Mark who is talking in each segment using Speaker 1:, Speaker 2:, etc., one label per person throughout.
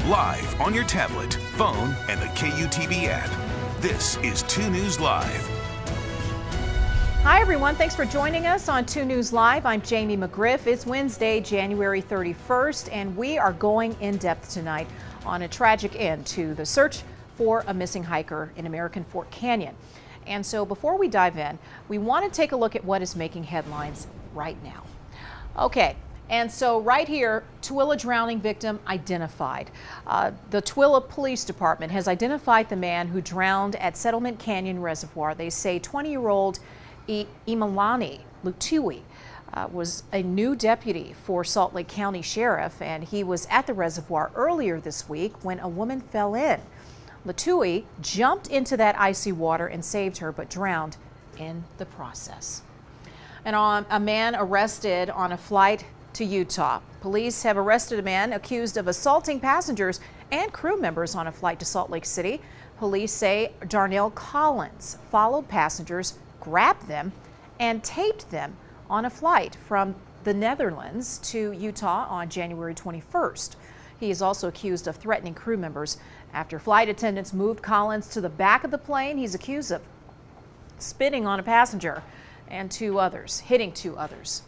Speaker 1: live on your tablet, phone, and the KUTV app. This is 2 News Live.
Speaker 2: Hi everyone, thanks for joining us on 2 News Live. I'm Jamie McGriff. It's Wednesday, January 31st, and we are going in depth tonight on a tragic end to the search for a missing hiker in American Fork Canyon. And so before we dive in, we want to take a look at what is making headlines right now. Okay, and so right here, Tooele drowning victim identified. The Tooele Police Department has identified the man who drowned at Settlement Canyon Reservoir. They say 20-year-old Imalani Lutui was a new deputy for Salt Lake County Sheriff, and he was at the reservoir earlier this week when a woman fell in. Lutui jumped into that icy water and saved her, but drowned in the process. And a man arrested on a flight to Utah. Police have arrested a man accused of assaulting passengers and crew members on a flight to Salt Lake City. Police say Darnell Collins followed passengers, grabbed them, and taped them on a flight from the Netherlands to Utah on January 21st. He is also accused of threatening crew members. After flight attendants moved Collins to the back of the plane, he's accused of spitting on a passenger and hitting two others.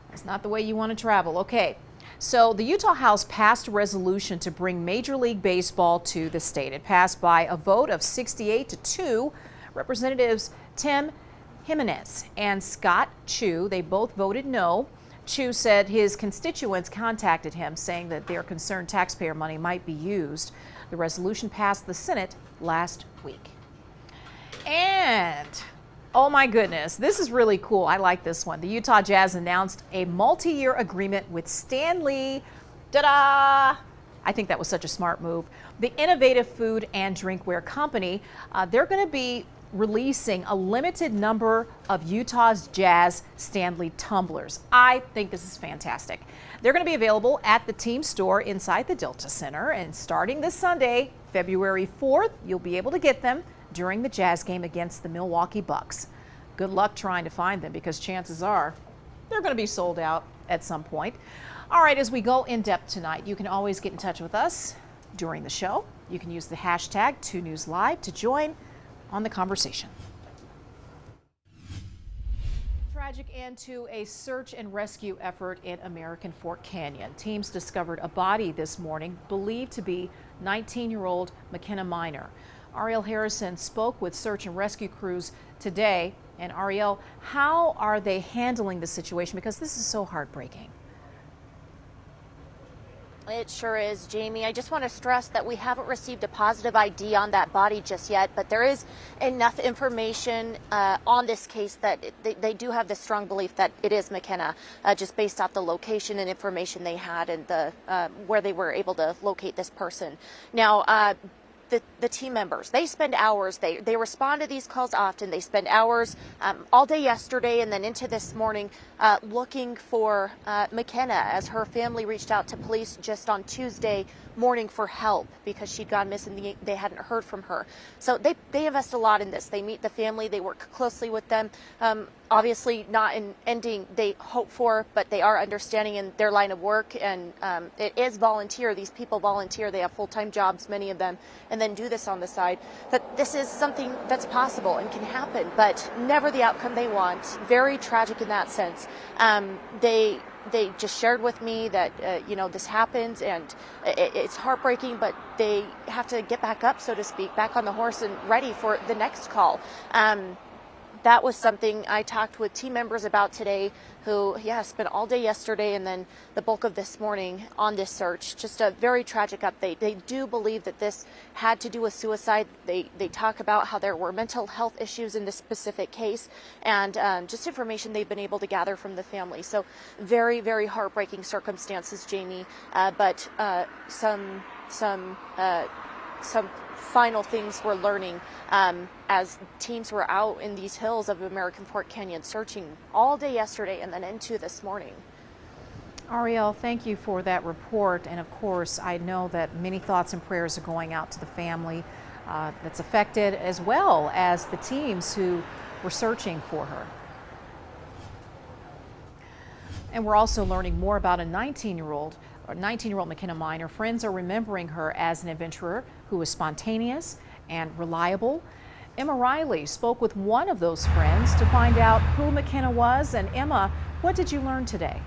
Speaker 2: That's not the way you want to travel. Okay, so the Utah House passed a resolution to bring Major League Baseball to the state. It passed by a vote of 68-2. Representatives Tim Jimenez and Scott Chu, they both voted no. Chu said his constituents contacted him saying that their concerned taxpayer money might be used. The resolution passed the Senate last week. And oh my goodness, this is really cool. I like this one. The Utah Jazz announced a multi-year agreement with Stanley. Ta-da! I think that was such a smart move. The innovative food and drinkware company, they're going to be releasing a limited number of Utah's Jazz Stanley tumblers. I think this is fantastic. They're going to be available at the team store inside the Delta Center, and starting this Sunday, February 4th, you'll be able to get them during the Jazz game against the Milwaukee Bucks. Good luck trying to find them, because chances are they're going to be sold out at some point. All right, as we go in depth tonight, you can always get in touch with us during the show. You can use the hashtag 2NewsLive to join on the conversation. Tragic end to a search and rescue effort in American Fork Canyon. Teams discovered a body this morning believed to be 19-year-old McKenna Miner. Ariel Harrison spoke with search and rescue crews today. And Ariel, how are they handling the situation? Because this is so heartbreaking.
Speaker 3: It sure is, Jamie. I just want to stress that we haven't received a positive ID on that body just yet, but there is enough information on this case that they do have this strong belief that it is McKenna, just based off the location and information they had and the where they were able to locate this person. Now, the team members, they spend hours, they respond to these calls often. They spend hours all day yesterday and then into this morning looking for McKenna, as her family reached out to police just on Tuesday morning for help because she'd gone missing. They hadn't heard from her. So they invest a lot in this. They meet the family, they work closely with them. Obviously not an ending they hope for, but they are understanding in their line of work, and it is volunteer. These people volunteer. They have full-time jobs, many of them, and then do this on the side. But this is something that's possible and can happen, but never the outcome they want. Very tragic in that sense. They just shared with me that, this happens, and it's heartbreaking, but they have to get back up, so to speak, back on the horse and ready for the next call. That was something I talked with team members about today who, spent all day yesterday and then the bulk of this morning on this search. Just a very tragic update. They do believe that this had to do with suicide. They talk about how there were mental health issues in this specific case, and just information they've been able to gather from the family. So very, very heartbreaking circumstances, Jamie, but some final things we're learning as teams were out in these hills of American Fork Canyon searching all day yesterday and then into this morning.
Speaker 2: Ariel, thank you for that report. And of course, I know that many thoughts and prayers are going out to the family that's affected, as well as the teams who were searching for her. And we're also learning more about a 19-year-old 19-year-old McKenna Miner, friends are remembering her as an adventurer who was spontaneous and reliable. Emma Riley spoke with one of those friends to find out who McKenna was. And Emma, what did you learn today?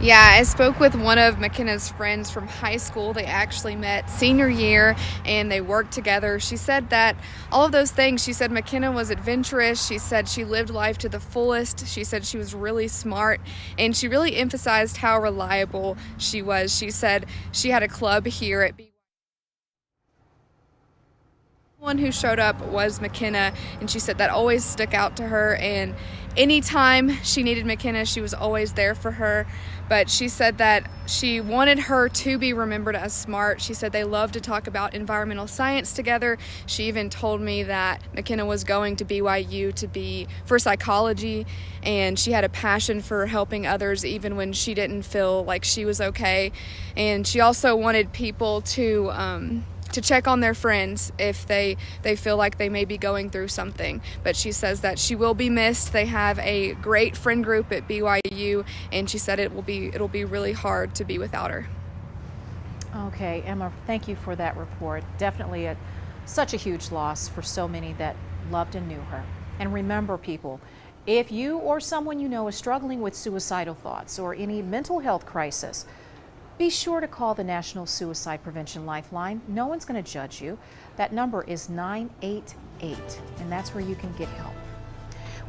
Speaker 4: Yeah, I spoke with one of McKenna's friends from high school. They actually met senior year and they worked together. She said that all of those things, she said McKenna was adventurous. She said she lived life to the fullest. She said she was really smart, and she really emphasized how reliable she was. She said she had a club here at BYU. One who showed up was McKenna, and she said that always stuck out to her, and anytime she needed McKenna, she was always there for her. But she said that she wanted her to be remembered as smart. She said they loved to talk about environmental science together. She even told me that McKenna was going to BYU to be for psychology, and she had a passion for helping others even when she didn't feel like she was okay. And she also wanted people to check on their friends if they feel like they may be going through something. But she says that she will be missed. They have a great friend group at BYU, and she said it'll be really hard to be without her.
Speaker 2: Okay, Emma, thank you for that report. Definitely such a huge loss for so many that loved and knew her. And remember, people, if you or someone you know is struggling with suicidal thoughts or any mental health crisis, be sure to call the National Suicide Prevention Lifeline. No one's going to judge you. That number is 988, and that's where you can get help.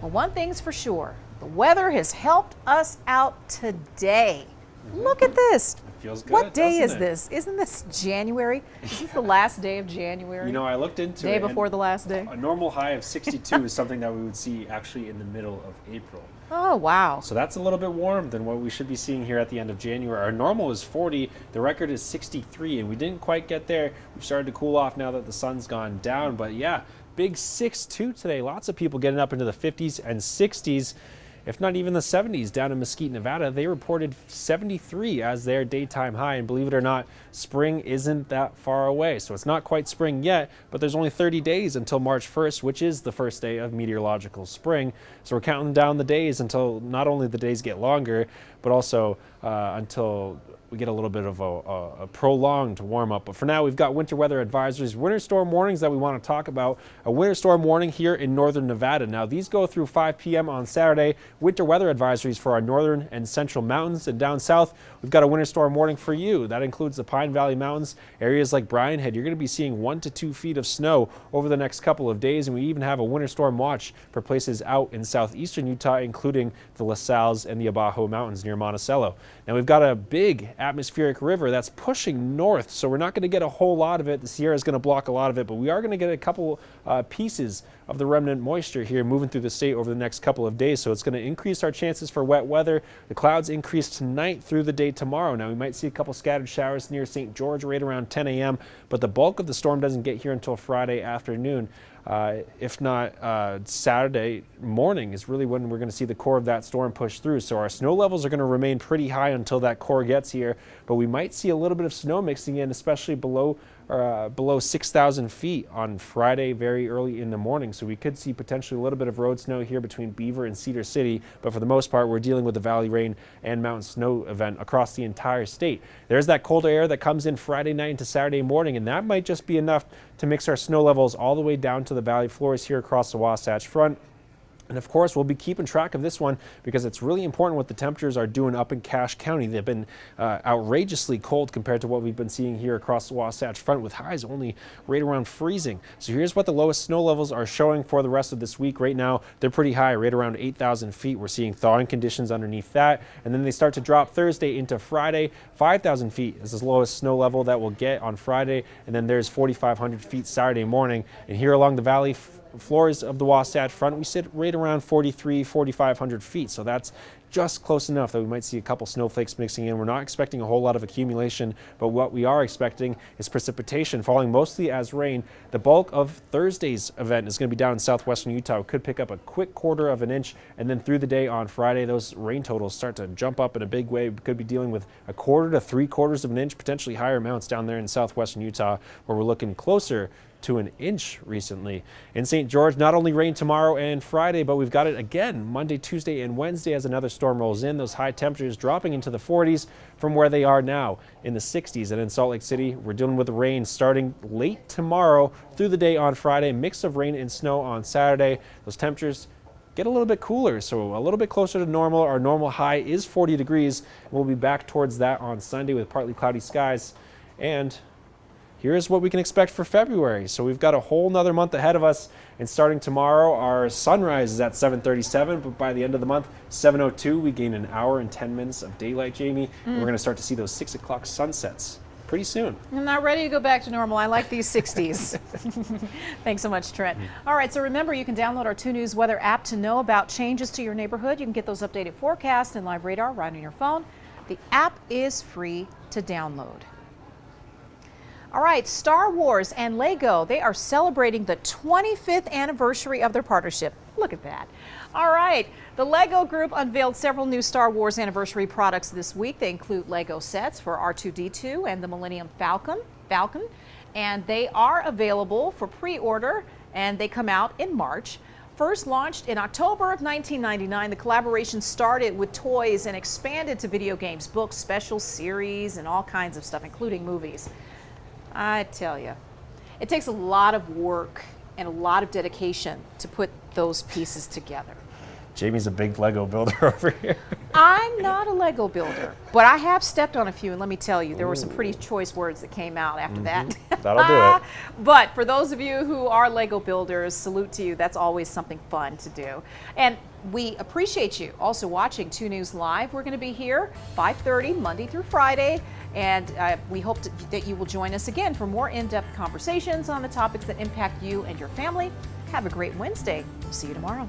Speaker 2: Well, one thing's for sure, the weather has helped us out today. Look at this.
Speaker 5: It feels good.
Speaker 2: What day is
Speaker 5: it?
Speaker 2: this? Isn't this January? Is this the last day of January?
Speaker 5: You know, I looked into
Speaker 2: day
Speaker 5: it.
Speaker 2: before the last day.
Speaker 5: A normal high of 62 is something that we would see actually in the middle of April.
Speaker 2: Oh, wow.
Speaker 5: So that's a little bit warm than what we should be seeing here at the end of January. Our normal is 40, the record is 63, and we didn't quite get there. We've started to cool off now that the sun's gone down, but yeah, big 6-2 today. Lots of people getting up into the 50s and 60s, if not even the 70s down in Mesquite, Nevada. They reported 73 as their daytime high, and believe it or not, spring isn't that far away. So it's not quite spring yet, but there's only 30 days until March 1st, which is the first day of meteorological spring. So we're counting down the days until not only the days get longer, but also until we get a little bit of a prolonged warm up. But for now, we've got winter weather advisories, winter storm warnings that we want to talk about. A winter storm warning here in northern Nevada. Now, these go through 5 p.m. on Saturday. Winter weather advisories for our northern and central mountains. And down south, we've got a winter storm warning for you. That includes the Pine Valley Mountains, areas like Bryan Head. You're going to be seeing 1 to 2 feet of snow over the next couple of days. And we even have a winter storm watch for places out in southeastern Utah, including the La Salles and the Abajo Mountains near Monticello. Now, we've got a big atmospheric river that's pushing north, so we're not going to get a whole lot of it. The Sierra is going to block a lot of it, but we are going to get a couple pieces of the remnant moisture here moving through the state over the next couple of days, so it's going to increase our chances for wet weather. The clouds increase tonight through the day tomorrow. Now, we might see a couple scattered showers near St. George right around 10 a.m., but the bulk of the storm doesn't get here until Friday afternoon. If not, Saturday morning is really when we're going to see the core of that storm push through. So our snow levels are going to remain pretty high until that core gets here, but we might see a little bit of snow mixing in, especially below 6,000 feet on Friday very early in the morning. So we could see potentially a little bit of road snow here between Beaver and Cedar City, but for the most part, we're dealing with the valley rain and mountain snow event across the entire state. There's that colder air that comes in Friday night into Saturday morning, and that might just be enough to mix our snow levels all the way down to the valley floors here across the Wasatch Front. And of course, we'll be keeping track of this one because it's really important what the temperatures are doing up in Cache County. They've been outrageously cold compared to what we've been seeing here across the Wasatch Front, with highs only right around freezing. So here's what the lowest snow levels are showing for the rest of this week. Right now, they're pretty high, right around 8,000 feet. We're seeing thawing conditions underneath that. And then they start to drop Thursday into Friday. 5,000 feet is the lowest snow level that we'll get on Friday. And then there's 4,500 feet Saturday morning. And here along the valley floors of the Wasatch Front, we sit right around 4,500 feet. So that's just close enough that we might see a couple snowflakes mixing in. We're not expecting a whole lot of accumulation, but what we are expecting is precipitation falling mostly as rain. The bulk of Thursday's event is going to be down in southwestern Utah. We could pick up a quick 1/4 of an inch, and then through the day on Friday, those rain totals start to jump up in a big way. We could be dealing with a 1/4 to 3/4 of an inch, potentially higher amounts down there in southwestern Utah, where we're looking closer to an inch recently. In St. George, not only rain tomorrow and Friday, but we've got it again Monday, Tuesday, and Wednesday as another storm rolls in. Those high temperatures dropping into the 40s from where they are now in the 60s. And in Salt Lake City, we're dealing with rain starting late tomorrow through the day on Friday, mix of rain and snow on Saturday. Those temperatures get a little bit cooler, so a little bit closer to normal. Our normal high is 40 degrees. We'll be back towards that on Sunday with partly cloudy skies. And here's what we can expect for February. So we've got a whole nother month ahead of us, and starting tomorrow, our sunrise is at 7:37, but by the end of the month, 7:02, we gain an hour and 10 minutes of daylight, Jamie, and we're going to start to see those 6 o'clock sunsets pretty soon.
Speaker 2: I'm not ready to go back to normal. I like these 60s. Thanks so much, Trent. All right, so remember, you can download our 2 News weather app to know about changes to your neighborhood. You can get those updated forecasts and live radar right on your phone. The app is free to download. All right, Star Wars and Lego, they are celebrating the 25th anniversary of their partnership. Look at that. All right, the Lego Group unveiled several new Star Wars anniversary products this week. They include Lego sets for R2-D2 and the Millennium Falcon, and they are available for pre-order, and they come out in March. First launched in October of 1999, the collaboration started with toys and expanded to video games, books, special series, and all kinds of stuff, including movies. I tell you, it takes a lot of work and a lot of dedication to put those pieces together.
Speaker 5: Jamie's a big Lego builder over here.
Speaker 2: I'm not a Lego builder, but I have stepped on a few, and let me tell you, there were some pretty choice words that came out after that.
Speaker 5: That'll do it.
Speaker 2: But for those of you who are Lego builders, salute to you. That's always something fun to do. And we appreciate you also watching 2 News Live. We're going to be here 5:30 Monday through Friday, and we hope that you will join us again for more in-depth conversations on the topics that impact you and your family. Have a great Wednesday. We'll see you tomorrow.